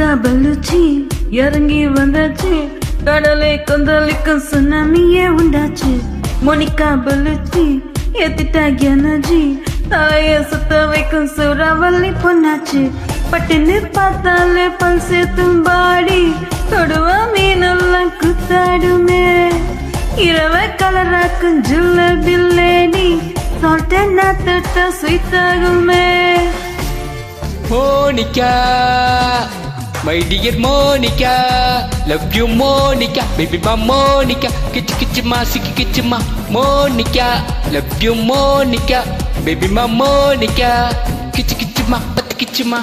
Monica பல்லுச்சி இறங்கி வந்தாச்சு, கடலை கொந்தளிக்கும் சுனாமியே உண்டாச்சு. மோனிகா பல்லுச்சி ஏத்திட்டா எனர்ஜி, தலைய சுத்த வைக்கும் சூறாவளி பொண்ணாச்சு. பட்டுன்னு பார்த்தாலே பல் சேர்த்தும் பாடி, தொடுவா மீனெல்லாம் குத்தாடுமே. இரவ கலராக்கும் ஜில்லபி lady, சால்ட்ட நாத்தட்ட ஸ்வீட்டாகுமே. Monica, my dear Monica, love you Monica, baby ma Monica, kichi kichi ma siki kichi ma Monica, love you Monica, baby ma Monica, kichi kichi ma pati kichi ma.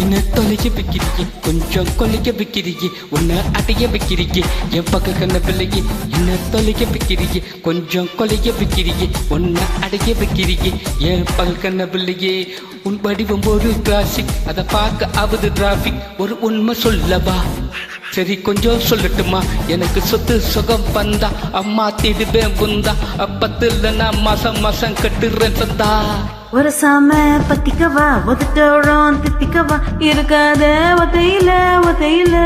என்ன தொலைக்க வைக்கிறீங்க, கொஞ்சம் கொலைக்க வைக்கிறீங்க, உன்னை அடைய வைக்கிறீங்க என் பக்க கண்ண பிள்ளைங்க. என்ன தொலைக்க வைக்கிறீங்க, கொஞ்சம் கொலைக்க வைக்கிறீங்க, உன்னை அடைய வைக்கிறீங்க என் பக்க கண்ண பிள்ளைங்க. உன் வடிவம் ஒரு கிளாசிக், அதை பார்க்க ஆகுது டிராபிக். ஒரு உண்மை சொல்லவா, சரி கொஞ்சம் சொல்லட்டுமா? எனக்கு சொத்து சுகம் வந்தா அம்மா தேடுவேன் புந்தா, அப்பத்துல நான் மாசம் மாசம் கட்டுறேன் சந்தா. ஒரு சாம பத்திக்கவா, ஒதுட்டோரம் தித்திக்கவா, இருக்காத ஒதையில ஒதையில.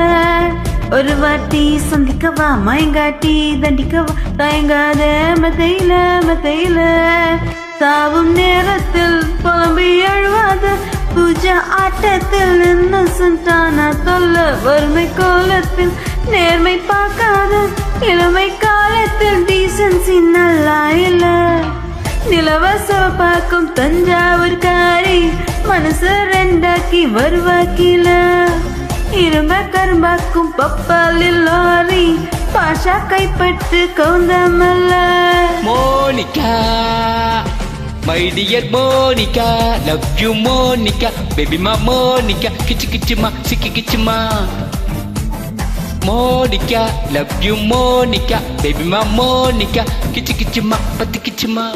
ஒரு வாட்டி சந்திக்கவா, மயங்காட்டி தண்டிக்கவா, தயங்காத மெதையில மெதையில. சாவும் நேரத்தில் புலம்பி எழுவாத, பூஜா ஆட்டத்தில் இன்னசென்டான தொல்ல. வறுமை கோலத்தில் நேர்மை பார்க்காத, இளமை காலத்தில் டீசன்சி நல்லா இல்ல. நிலவச பார்க்கும் தஞ்சாவூர் காரி, மனசு ரெண்டாக்கி வருவாக்கில. இரும்ப கரும்பாக்கும் பப்பாலில் லாரி, பாஷா கைப்பட்டு கவுந்தமல்ல. Monica, my dear Monica, love you Monica, baby ma Monica, kichi kichi ma siki kichi ma. Monica, love you Monica, baby ma Monica, kichi kichi ma pati kichi ma.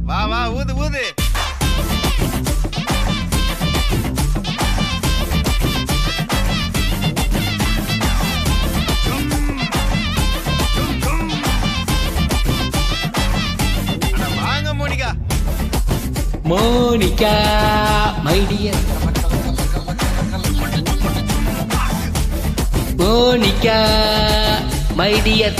வா வா ஊது ஊது. வாங்க Monica. Monica, my dear Monica, my dear